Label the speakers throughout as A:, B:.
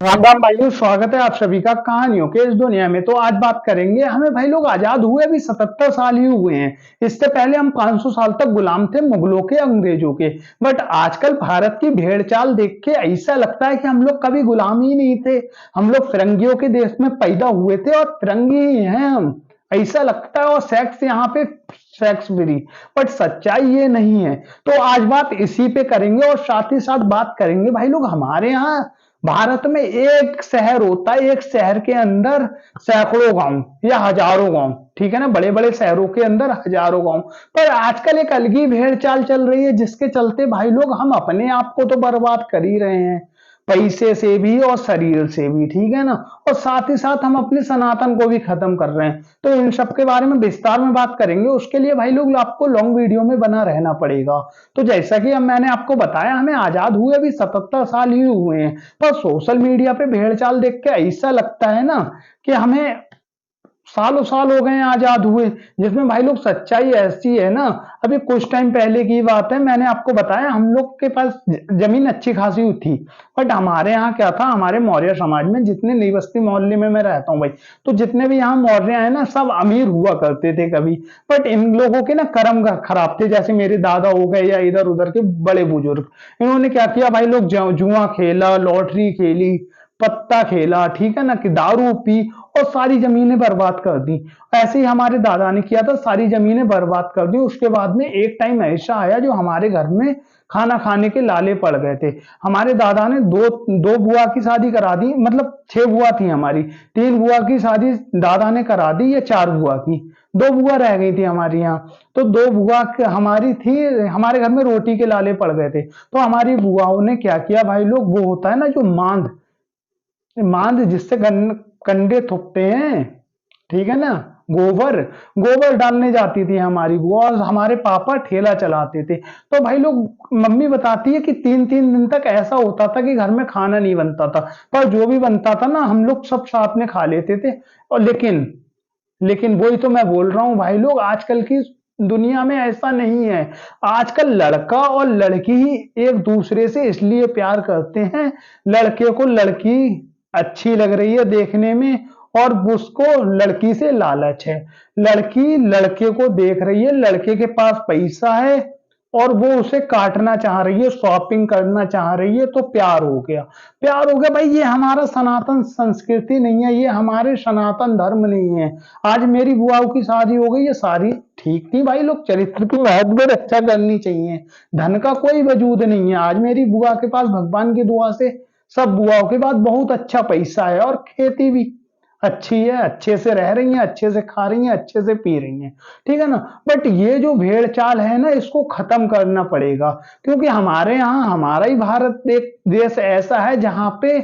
A: राम राम भाइयों, स्वागत है आप सभी का कहानियों के इस दुनिया में। तो आज बात करेंगे, हमें भाई लोग आजाद हुए अभी 77 साल ही हुए हैं। इससे पहले हम 500 साल तक गुलाम थे मुगलों के, अंग्रेजों के। बट आजकल भारत की भेड़ चाल देख के ऐसा लगता है कि हम लोग कभी गुलाम ही नहीं थे। हम लोग फिरंगियों के देश में पैदा हुए थे और फिरंगी ही हैं हम, ऐसा लगता है। और सेक्स यहाँ पे सेक्स फ्री, बट सच्चाई ये नहीं है। तो आज बात इसी पे करेंगे और साथ ही साथ बात करेंगे भाई लोग, हमारे यहाँ भारत में एक शहर होता है, एक शहर के अंदर सैकड़ों गांव या हजारों गांव, ठीक है ना। बड़े बड़े शहरों के अंदर हजारों गांव। पर आजकल एक अलग ही भेड़ चाल चल रही है, जिसके चलते भाई लोग हम अपने आप को तो बर्बाद कर ही रहे हैं, पैसे से भी और शरीर से भी, ठीक है ना। और साथ ही साथ हम अपने सनातन को भी खत्म कर रहे हैं। तो इन सब के बारे में विस्तार में बात करेंगे। उसके लिए भाई लोग आपको लॉन्ग वीडियो में बना रहना पड़ेगा। तो जैसा कि अब मैंने आपको बताया, हमें आजाद हुए अभी 77 साल ही हुए हैं। पर सोशल मीडिया पे भेड़ चाल देख के ऐसा लगता है ना कि हमें सालों साल हो गए हैं आजाद हुए। जिसमें भाई लोग सच्चाई ऐसी है ना, अभी कुछ टाइम पहले की बात है, मैंने आपको बताया हम लोग के पास जमीन अच्छी खासी थी। बट हमारे यहाँ क्या था, हमारे मौर्य समाज में, जितने नई बस्ती मोहल्ले में मैं रहता हूँ भाई, तो जितने भी यहाँ मौर्य हैं ना, सब अमीर हुआ करते थे कभी। बट इन लोगों के ना कर्म खराब थे। जैसे मेरे दादा हो गए या इधर उधर के बड़े बुजुर्ग, इन्होंने क्या किया भाई लोग, जुआ खेला, लॉटरी खेली, पत्ता खेला, ठीक है ना, कि दारू पी और सारी जमीनें बर्बाद कर दी। ऐसे ही हमारे दादा ने किया था, सारी जमीनें बर्बाद कर दी। उसके बाद में एक टाइम ऐसा आया जो हमारे घर में खाना खाने के लाले पड़ गए थे। हमारे दादा ने दो दो बुआ की शादी करा दी, मतलब 6 बुआ थी हमारी। 3 बुआ की शादी दादा ने करा दी, या 4 बुआ की, 2 बुआ रह गई थी हमारी यहाँ। तो 2 बुआ हमारी थी, हमारे घर में रोटी के लाले पड़ गए थे। तो हमारी बुआओं ने क्या किया भाई लोग, वो होता है ना जो मांद, मांद जिससे कंडे थोपते हैं, ठीक है ना, गोबर, गोबर डालने जाती थी हमारी बुआ, और हमारे पापा ठेला चलाते थे। तो भाई लोग, मम्मी बताती है कि 3 3 दिन तक ऐसा होता था कि घर में खाना नहीं बनता था। पर जो भी बनता था ना, हम लोग सब साथ में खा लेते थे। और लेकिन वही तो मैं बोल रहा हूँ भाई लोग, आजकल की दुनिया में ऐसा नहीं है। आजकल लड़का और लड़की ही एक दूसरे से इसलिए प्यार करते हैं, लड़के को लड़की अच्छी लग रही है देखने में, और उसको लड़की से लालच है। लड़की लड़के को देख रही है, लड़के के पास पैसा है और वो उसे काटना चाह रही है, शॉपिंग करना चाह रही है, तो प्यार हो गया। प्यार हो गया भाई, ये हमारा सनातन संस्कृति नहीं है, ये हमारे सनातन धर्म नहीं है। आज मेरी बुआओं की शादी हो गई, ये सारी ठीक थी भाई लोग, चरित्र की महत्व रक्षा करनी चाहिए। धन का कोई वजूद नहीं है। आज मेरी बुआ के पास भगवान की दुआ से, सब बुआओं के बाद बहुत अच्छा पैसा है, और खेती भी अच्छी है, अच्छे से रह रही हैं, अच्छे से खा रही हैं, अच्छे से पी रही हैं, ठीक है ना। बट ये जो भेड़ चाल है ना, इसको खत्म करना पड़ेगा। क्योंकि हमारे यहाँ, हमारा ही भारत एक देश ऐसा है जहां पे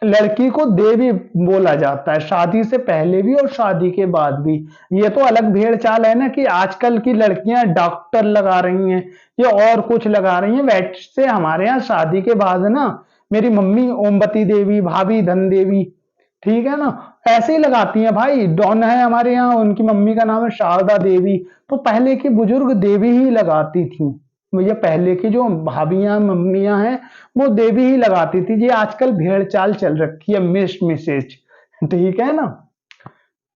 A: लड़की को देवी बोला जाता है, शादी से पहले भी और शादी के बाद भी। ये तो अलग भेड़ चाल है ना कि आजकल की लड़कियां डॉक्टर लगा रही हैं, ये और कुछ लगा रही हैं। वैसे हमारे यहाँ शादी के बाद ना, मेरी मम्मी ओमवती देवी, भाभी धन देवी, ठीक है ना, ऐसे ही लगाती हैं भाई। डॉन है हमारे यहाँ, उनकी मम्मी का नाम है शारदा देवी। तो पहले की बुजुर्ग देवी ही लगाती थी। ये पहले की जो भाभियां मम्मियां हैं, वो देवी ही लगाती थी। ये आजकल भेड़ चाल चल रखी है, मिस मिसेज, ठीक है ना,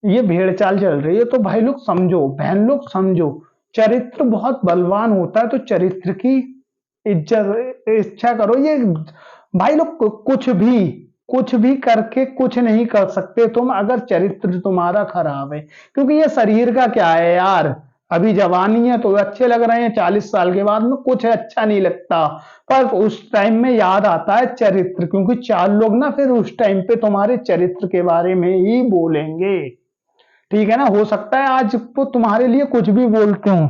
A: ये भेड़ चाल चल रही है। तो भाई लोग समझो, बहन लोग समझो, चरित्र बहुत बलवान होता है। तो चरित्र की इज्जत इच्छा करो। ये भाई लोग कुछ भी करके कुछ नहीं कर सकते तुम, अगर चरित्र तुम्हारा खराब है। क्योंकि ये शरीर का क्या है यार, अभी जवानी है तो अच्छे लग रहे हैं, 40 साल के बाद में कुछ अच्छा नहीं लगता। पर उस टाइम में याद आता है चरित्र, क्योंकि 4 लोग ना फिर उस टाइम पे तुम्हारे चरित्र के बारे में ही बोलेंगे, ठीक है ना। हो सकता है आज तो तुम्हारे लिए कुछ भी बोलते हो,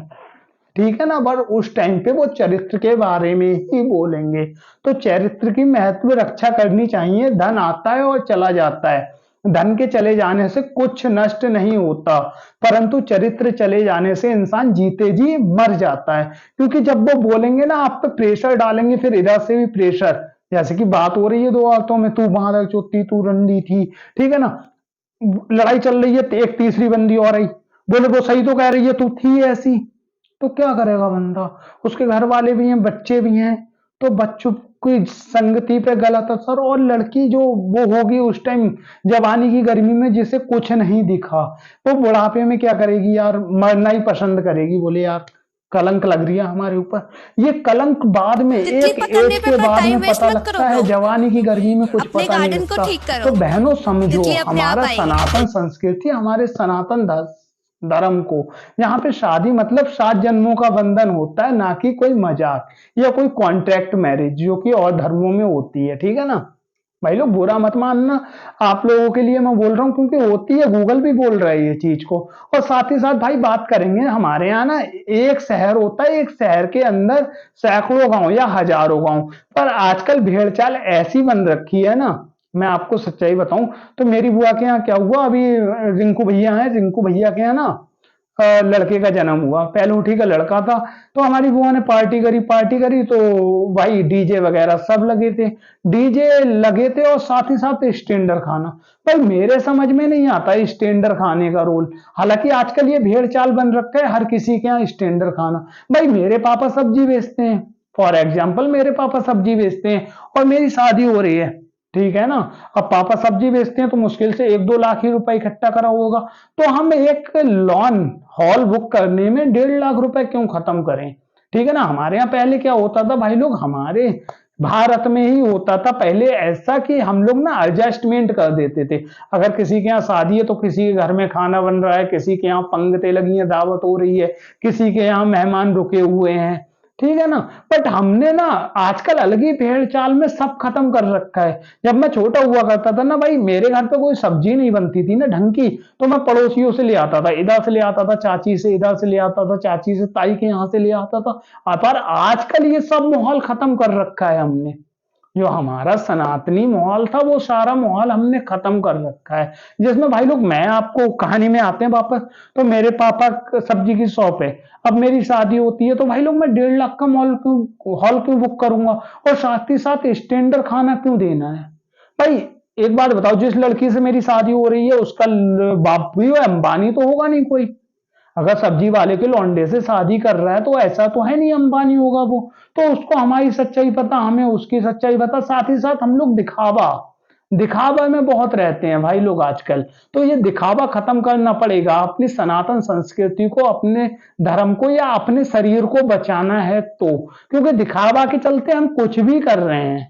A: ठीक है ना, पर उस टाइम पे वो चरित्र के बारे में ही बोलेंगे। तो चरित्र की महत्व रक्षा करनी चाहिए। धन आता है और चला जाता है, धन के चले जाने से कुछ नष्ट नहीं होता, परंतु चरित्र चले जाने से इंसान जीते जी मर जाता है। क्योंकि जब वो बोलेंगे ना, आप पे प्रेशर डालेंगे, फिर इधर से भी प्रेशर। जैसे कि बात हो रही है 2 औरतों में, तू बांधक चोती, तू रंडी थी, ठीक है ना, लड़ाई चल रही है, एक तीसरी बंदी और आई, बोले वो सही तो कह रही है, तू थी ऐसी। तो क्या करेगा बंदा, उसके घर वाले भी हैं, बच्चे भी हैं। तो बच्चों कोई संगति पे गलत असर, और लड़की जो वो होगी उस टाइम जवानी की गर्मी में जिसे कुछ नहीं दिखा, वो बुढ़ापे में क्या करेगी यार, मरना ही पसंद करेगी। बोले यार कलंक लग रही है हमारे ऊपर। ये कलंक बाद में
B: तितली
A: एक
B: पकड़ने
A: एज
B: पे
A: के
B: अपना
A: बाद
B: टाइम
A: में
B: वेस्ट
A: पता
B: मत करो
A: लगता है,
B: ब्रो।
A: जवानी की गर्मी में कुछ
B: अपने
A: पता नहीं
B: गार्डन को
A: लगता।
B: ठीक करो,
A: तो बहनों समझो,
B: तितली अपने आप
A: हमारा
B: आएगी।
A: सनातन संस्कृति, हमारे सनातन धर्म को, यहाँ पे शादी मतलब 7 जन्मों का बंधन होता है, ना कि कोई मजाक या कोई कॉन्ट्रैक्ट मैरिज जो कि और धर्मों में होती है। ठीक है ना भाई लोग, बुरा मत मानना, आप लोगों के लिए मैं बोल रहा हूँ क्योंकि होती है, गूगल भी बोल रहा है ये चीज को। और साथ ही साथ भाई बात करेंगे, हमारे यहाँ ना एक शहर होता है, एक शहर के अंदर सैकड़ों गांव या हजारों गांव, पर आजकल भेड़ चाल ऐसी बन रखी है ना, मैं आपको सच्चाई बताऊं तो मेरी बुआ के यहाँ क्या हुआ, अभी रिंकू भैया हैं, रिंकू भैया के यहाँ ना लड़के का जन्म हुआ, पहलूठी का लड़का था। तो हमारी बुआ ने पार्टी करी तो भाई डीजे वगैरह सब लगे थे, डीजे लगे थे और साथ ही साथ स्टैंडर खाना। भाई मेरे समझ में नहीं आता स्टैंडर खाने का रोल, हालांकि आजकल ये भेड़ चाल बन रखा है हर किसी के यहाँ स्टैंडर खाना। भाई मेरे पापा सब्जी बेचते हैं, फॉर एग्जाम्पल मेरे पापा सब्जी बेचते हैं और मेरी शादी हो रही है, ठीक है ना। अब पापा सब्जी बेचते हैं तो मुश्किल से 1-2 लाख ही रुपए इकट्ठा करा होगा, तो हम एक लॉन हॉल बुक करने में 1.5 लाख रुपए क्यों खत्म करें। ठीक है ना, हमारे यहाँ पहले क्या होता था भाई लोग, हमारे भारत में ही होता था पहले ऐसा कि हम लोग ना एडजस्टमेंट कर देते थे। अगर किसी के यहाँ शादी है तो किसी के घर में खाना बन रहा है, किसी के यहाँ पंगतें लगी हैं, दावत हो रही है, किसी के यहाँ मेहमान रुके हुए हैं, ठीक है ना। बट हमने ना आजकल अलग ही भेड़ चाल में सब खत्म कर रखा है। जब मैं छोटा हुआ करता था ना भाई, मेरे घर पे कोई सब्जी नहीं बनती थी ना ढंग की, तो मैं पड़ोसियों से ले आता था, इधर से ले आता था चाची से, इधर से ले आता था चाची से, ताई के यहाँ से ले आता था। पर आजकल ये सब माहौल खत्म कर रखा है हमने, जो हमारा सनातनी माहौल था वो सारा माहौल हमने खत्म कर रखा है। जिसमें भाई लोग, मैं आपको कहानी में आते हैं वापस, तो मेरे पापा सब्जी की शॉप है, अब मेरी शादी होती है तो भाई लोग मैं 1.5 लाख का हॉल क्यों बुक करूंगा, और साथ ही साथ स्टैंडर्ड खाना क्यों देना है। भाई एक बात बताओ, जिस लड़की से मेरी शादी हो रही है उसका बाप भी वो अंबानी तो होगा नहीं कोई। अगर सब्जी वाले के लौंडे से शादी कर रहा है तो ऐसा तो है नहीं अंबानी होगा वो। तो उसको हमारी सच्चाई पता, हमें उसकी सच्चाई पता, साथ ही साथ हम लोग दिखावा दिखावा में बहुत रहते हैं भाई लोग आजकल। तो ये दिखावा खत्म करना पड़ेगा, अपनी सनातन संस्कृति को, अपने धर्म को या अपने शरीर को बचाना है तो, क्योंकि दिखावा के चलते हम कुछ भी कर रहे हैं।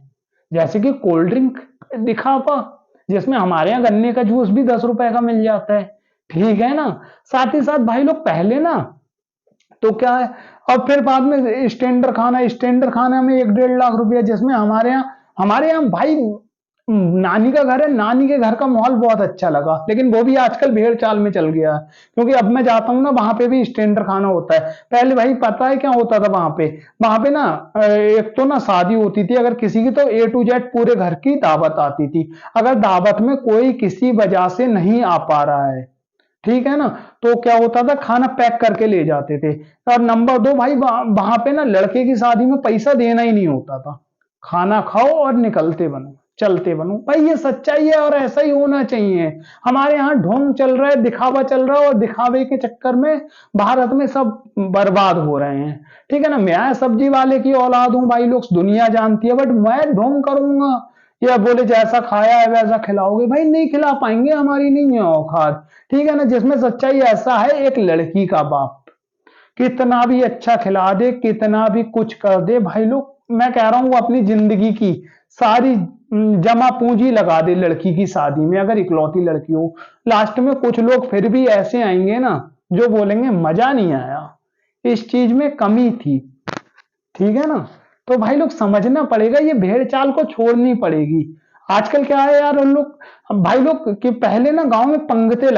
A: जैसे कि कोल्ड ड्रिंक दिखावा, जिसमें हमारे यहाँ गन्ने का जूस भी 10 रुपए का मिल जाता है, ठीक है ना। साथ ही साथ भाई लोग पहले ना तो क्या है, और फिर बाद में स्टैंडर्ड खाना में 1-1.5 लाख रुपया, जिसमें हमारे यहाँ भाई नानी का घर है, नानी के घर का माहौल बहुत अच्छा लगा, लेकिन वो भी आजकल भेड़ चाल में चल गया है। क्योंकि अब मैं जाता हूँ ना, वहां पे भी स्टैंडर्ड खाना होता है। पहले भाई पता है क्या होता था वहां पे ना एक तो ना शादी होती थी अगर किसी की, तो A to Z पूरे घर की दावत आती थी। अगर दावत में कोई किसी वजह से नहीं आ पा रहा है, ठीक है ना, तो क्या होता था, खाना पैक करके ले जाते थे। और नंबर 2 भाई, वहां पे ना लड़के की शादी में पैसा देना ही नहीं होता था, खाना खाओ और निकलते बनो, चलते बनो। भाई ये सच्चाई है और ऐसा ही होना चाहिए। हमारे यहाँ ढोंग चल रहा है, दिखावा चल रहा है, और दिखावे के चक्कर में भारत में सब बर्बाद हो रहे हैं। ठीक है ना, मैं सब्जी वाले की औलाद हूं भाई लोग, दुनिया जानती है, बट मैं ढोंग करूंगा या बोले जैसा खाया है वैसा खिलाओगे, भाई नहीं खिला पाएंगे, हमारी नहीं है औकात। ठीक है ना, जिसमें सच्चाई ऐसा है, एक लड़की का बाप कितना भी अच्छा खिला दे, कितना भी कुछ कर दे भाई लोग, मैं कह रहा हूं वो अपनी जिंदगी की सारी जमा पूंजी लगा दे लड़की की शादी में, अगर इकलौती लड़की हो। लास्ट में कुछ लोग फिर भी ऐसे आएंगे ना जो बोलेंगे मजा नहीं आया, इस चीज में कमी थी। ठीक है ना, तो भाई लोग समझना पड़ेगा, ये भेड़ चाल को छोड़नी पड़ेगी। आजकल क्या है यार, उन लोग, अब भाई लोग कि पहले ना गांव में पंगते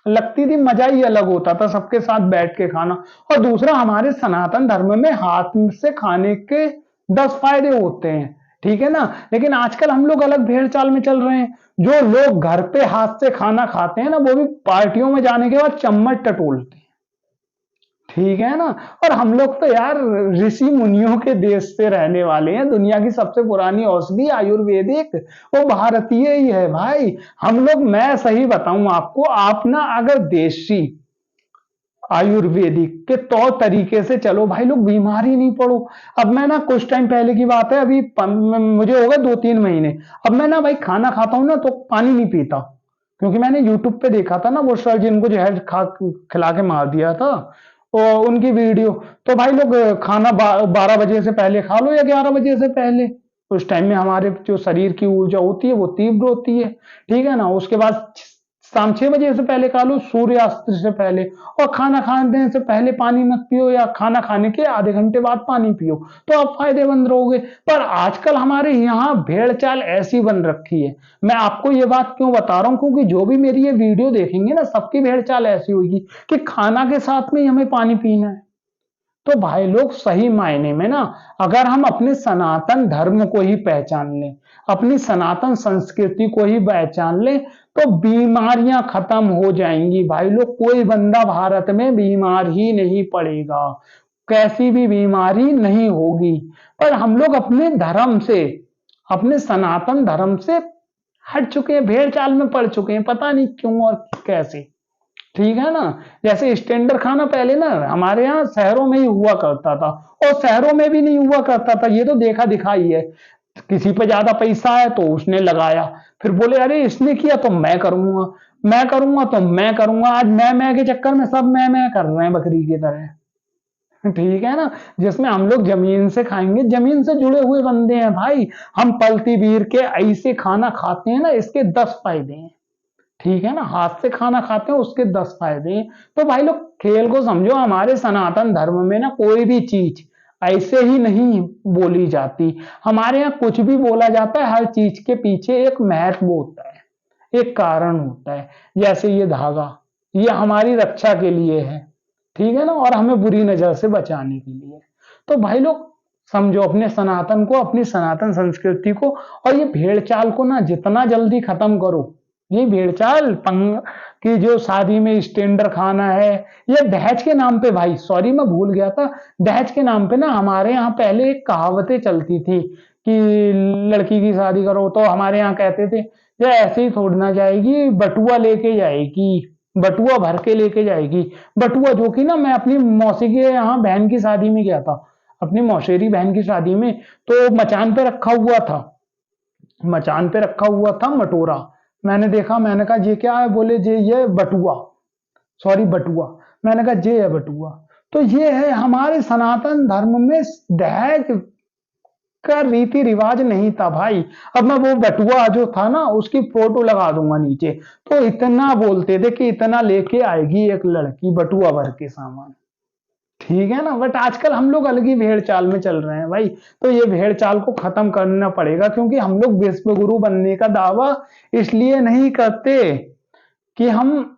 A: लगती थी, मजा ही अलग होता था, सबके साथ बैठ के खाना। और दूसरा, हमारे सनातन धर्म में हाथ से खाने के 10 फायदे होते हैं, ठीक है ना। लेकिन आजकल हम लोग अलग भेड़ चाल में चल रहे हैं, जो लोग घर पे हाथ से खाना खाते हैं ना, वो भी पार्टियों में जाने के बाद चम्मच टटोलते हैं, ठीक है ना। और हम लोग तो यार ऋषि मुनियों के देश से रहने वाले हैं, दुनिया की सबसे पुरानी औषधि आयुर्वेदिक वो भारतीय ही है भाई। हम लोग, मैं सही बताऊं आपको, आप ना अगर देसी आयुर्वेदिक के तौर तरीके से चलो भाई लोग, बीमार ही नहीं पड़ो। अब मैं ना कुछ टाइम पहले की बात है, अभी मुझे हो गए 2-3 महीने। अब मैं ना भाई खाना खाता हूँ ना तो पानी नहीं पीता, क्योंकि मैंने यूट्यूब पे देखा था ना वो सर जिनको जहर खा खिला के मार दिया था, और उनकी वीडियो। तो भाई लोग खाना 12 बजे से पहले खा लो या 11 बजे से पहले। उस टाइम में हमारे जो शरीर की ऊर्जा होती है वो तीव्र होती है, ठीक है ना। उसके बाद शाम 6 बजे से पहले खा लो, सूर्यास्त से पहले। और खाना खाने से पहले पानी मत पियो, या खाना खाने के आधे घंटे बाद पानी पियो, तो आप फायदेमंद रहोगे। पर आजकल हमारे यहाँ भेड़ चाल ऐसी बन रखी है। मैं आपको ये बात क्यों बता रहा हूँ, क्योंकि जो भी मेरी ये वीडियो देखेंगे ना, सबकी भेड़ चाल ऐसी होगी कि खाना के साथ में ही हमें पानी पीना है। तो भाई लोग सही मायने में ना, अगर हम अपने सनातन धर्म को ही पहचान लें, अपनी सनातन संस्कृति को ही पहचान लें, तो बीमारियां खत्म हो जाएंगी भाई लोग। कोई बंदा भारत में बीमार ही नहीं पड़ेगा, कैसी भी बीमारी नहीं होगी। पर हम लोग अपने धर्म से, अपने सनातन धर्म से हट चुके हैं, भेड़ चाल में पड़ चुके हैं, पता नहीं क्यों और कैसे। ठीक है ना। जैसे स्टैंडर्ड खाना पहले ना हमारे यहाँ शहरों में ही हुआ करता था, और शहरों में भी नहीं हुआ करता था, ये तो देखा दिखाई है। किसी पे ज्यादा पैसा है तो उसने लगाया, फिर बोले अरे इसने किया तो मैं करूंगा, मैं करूंगा तो मैं करूंगा। आज मैं के चक्कर में सब मैं कर रहे हैं बकरी की तरह। ठीक है ना। जिसमें हम लोग जमीन से खाएंगे, जमीन से जुड़े हुए बंदे हैं भाई। हम पलती बीर के ऐसे खाना खाते हैं ना, इसके 10 फायदे हैं। ठीक है ना, हाथ से खाना खाते हैं उसके 10 फायदे हैं। तो भाई लोग खेल को समझो। हमारे सनातन धर्म में ना कोई भी चीज ऐसे ही नहीं बोली जाती। हमारे यहाँ कुछ भी बोला जाता है, हर चीज के पीछे एक महत्व होता है, एक कारण होता है। जैसे ये धागा, ये हमारी रक्षा के लिए है, ठीक है ना, और हमें बुरी नजर से बचाने के लिए। तो भाई लोग समझो अपने सनातन को, अपनी सनातन संस्कृति को। और ये भेड़ चाल को ना जितना जल्दी खत्म करो। ये भेड़ चाल पंग की जो शादी में स्टैंडर्ड खाना है, ये दहेज के नाम पे, भाई सॉरी मैं भूल गया था। दहेज के नाम पे ना हमारे यहाँ पहले एक कहावतें चलती थी कि लड़की की शादी करो तो हमारे यहाँ कहते थे ये ऐसे ही थोड़ी ना जाएगी, बटुआ लेके जाएगी, बटुआ भर के लेके जाएगी। बटुआ जो कि ना मैं अपनी मौसी के यहाँ बहन की शादी में गया था, अपनी मौसेरी बहन की शादी में। तो मचान पे रखा हुआ था, मचान पे रखा हुआ था मटोरा। मैंने देखा, मैंने कहा ये क्या है, बोले ये बटुआ, सॉरी बटुआ। मैंने कहा ये है बटुआ। तो ये है हमारे सनातन धर्म में दहेज का रीति रिवाज नहीं था भाई। अब मैं वो बटुआ जो था ना उसकी फोटो लगा दूंगा नीचे। तो इतना बोलते थे कि इतना लेके आएगी एक लड़की बटुआ भर के सामान, ठीक है ना। बट आजकल हम लोग अलग ही भेड़ चाल में चल रहे हैं भाई। तो ये भेड़ चाल को खत्म करना पड़ेगा, क्योंकि हम लोग विश्व गुरु बनने का दावा इसलिए नहीं करते कि हम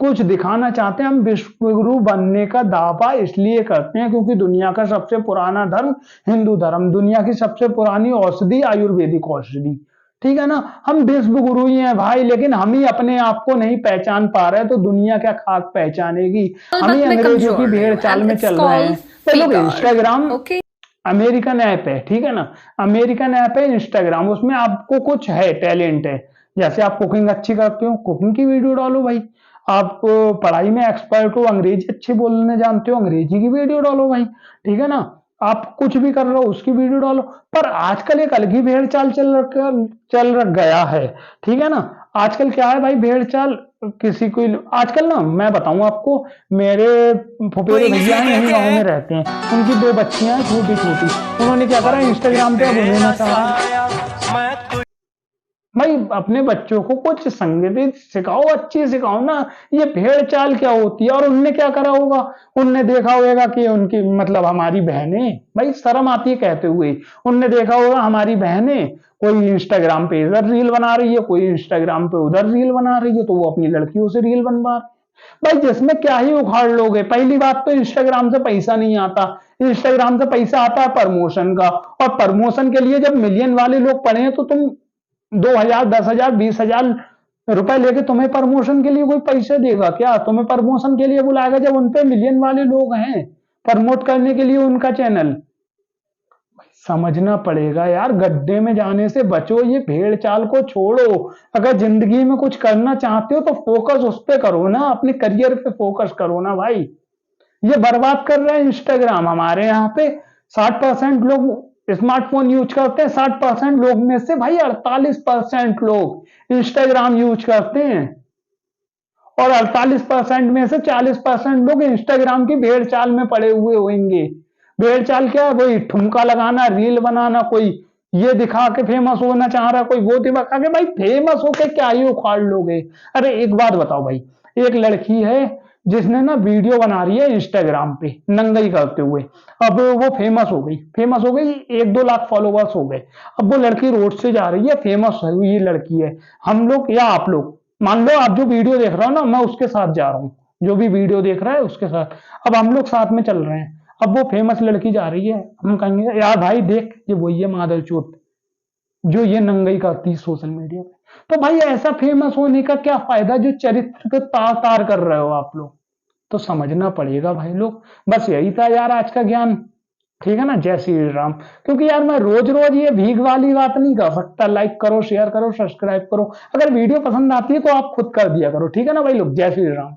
A: कुछ दिखाना चाहते हैं। हम विश्व गुरु बनने का दावा इसलिए करते हैं क्योंकि दुनिया का सबसे पुराना धर्म हिंदू धर्म, दुनिया की सबसे पुरानी औषधि आयुर्वेदिक औषधि, ठीक है ना। हम विश्व गुरु ही हैं भाई, लेकिन हम ही अपने आप को नहीं पहचान पा रहे, तो दुनिया क्या खाक पहचानेगी। हम ही
B: बट मैं
A: अंग्रेजों की
B: कमजोर रही
A: भेड़
B: हूँ
A: चाल
B: एंड
A: में
B: इट्स
A: चल रहे हैं।
B: कॉल्ड
A: तो लोग
B: figure.
A: Instagram
B: okay.
A: American app है, ठीक है ना। अमेरिकन ऐप है इंस्टाग्राम, उसमें आपको कुछ है टैलेंट है। जैसे आप कुकिंग अच्छी करते हो, कुकिंग की वीडियो डालो भाई। आप पढ़ाई में एक्सपर्ट हो, अंग्रेजी अच्छी बोलने जानते हो, अंग्रेजी की वीडियो डालो भाई, ठीक है ना। आप कुछ भी कर रहे हो उसकी वीडियो डालो। पर आजकल एक अलग ही भेड़ चाल चल रख गया है, ठीक है ना। आजकल क्या है भाई, भेड़ चाल किसी को आजकल ना मैं बताऊं आपको, मेरे फुफेरे भैया हैं यही गांव में रहते हैं, उनकी 2 बच्चियां हैं छोटी छोटी। उन्होंने क्या करा, इंस्टाग्राम पे अब उन्हें ना चाहा भाई, अपने बच्चों को कुछ संगीत सिखाओ, अच्छी सिखाओ ना। ये भेड़ चाल क्या होती है। और उनने क्या करा होगा, उनने देखा होगा कि उनकी मतलब हमारी बहनें, भाई शर्म आती है कहते हुए, उनने देखा होगा हमारी बहनें कोई इंस्टाग्राम पे इधर रील बना रही है, कोई इंस्टाग्राम पे उधर रील बना रही है, तो वो अपनी लड़कियों से रील बनवा रहे। भाई जिसमें क्या ही उखाड़ लोगे। पहली बात तो इंस्टाग्राम से पैसा नहीं आता, इंस्टाग्राम से पैसा आता है प्रमोशन का। और प्रमोशन के लिए जब मिलियन वाले लोग पड़े हैं, तो तुम 2,000 10,000 20,000 रुपए लेके तुम्हें प्रमोशन के लिए कोई पैसे देगा क्या? तुम्हें प्रमोशन के लिए बुलाएगा जब उनपे मिलियन वाले लोग हैं प्रमोट करने के लिए उनका चैनल। समझना पड़ेगा यार, गड्ढे में जाने से बचो, ये भेड़ चाल को छोड़ो। अगर जिंदगी में कुछ करना चाहते हो तो फोकस उस पे करो ना, अपने करियर पे फोकस करो ना भाई। ये बर्बाद कर रहे हैं इंस्टाग्राम। हमारे यहाँ पे 60% लोग स्मार्टफोन यूज करते हैं, 60% लोग में से भाई 48% लोग इंस्टाग्राम यूज करते हैं, और 48% में से 40% लोग इंस्टाग्राम की भेड़ चाल में पड़े हुए होंगे। भेड़ चाल क्या है? वही ठुमका लगाना, रील बनाना, कोई ये दिखा के फेमस होना चाह रहा, कोई वो दिखा के। भाई फेमस होके क्या ही उखाड़ लोगे? अरे एक बात बताओ भाई, एक लड़की है जिसने ना वीडियो बना रही है इंस्टाग्राम पे नंगाई करते हुए। अब वो फेमस हो गई, फेमस हो गई, 1-2 लाख फॉलोवर्स हो गए। अब वो लड़की रोड से जा रही है, फेमस हुई लड़की है। हम लोग या आप लोग, मान लो आप जो वीडियो देख रहा हो ना, मैं उसके साथ जा रहा हूँ, जो भी वीडियो देख रहा है उसके साथ। अब हम लोग साथ में चल रहे हैं, अब वो फेमस लड़की जा रही है, हम कहेंगे यार भाई देख, ये वही है मादरचोद जो ये नंगाई करती है सोशल मीडिया पे। तो भाई ऐसा फेमस होने का क्या फायदा जो चरित्र को तार तार कर रहे हो आप लोग? तो समझना पड़ेगा भाई लोग। बस यही था यार आज का ज्ञान। ठीक है ना, जय श्री राम। क्योंकि यार मैं रोज रोज ये भीख वाली बात नहीं कर सकता। लाइक करो, शेयर करो, सब्सक्राइब करो। अगर वीडियो पसंद आती है तो आप खुद कर दिया करो। ठीक है ना भाई लोग, जय श्री राम।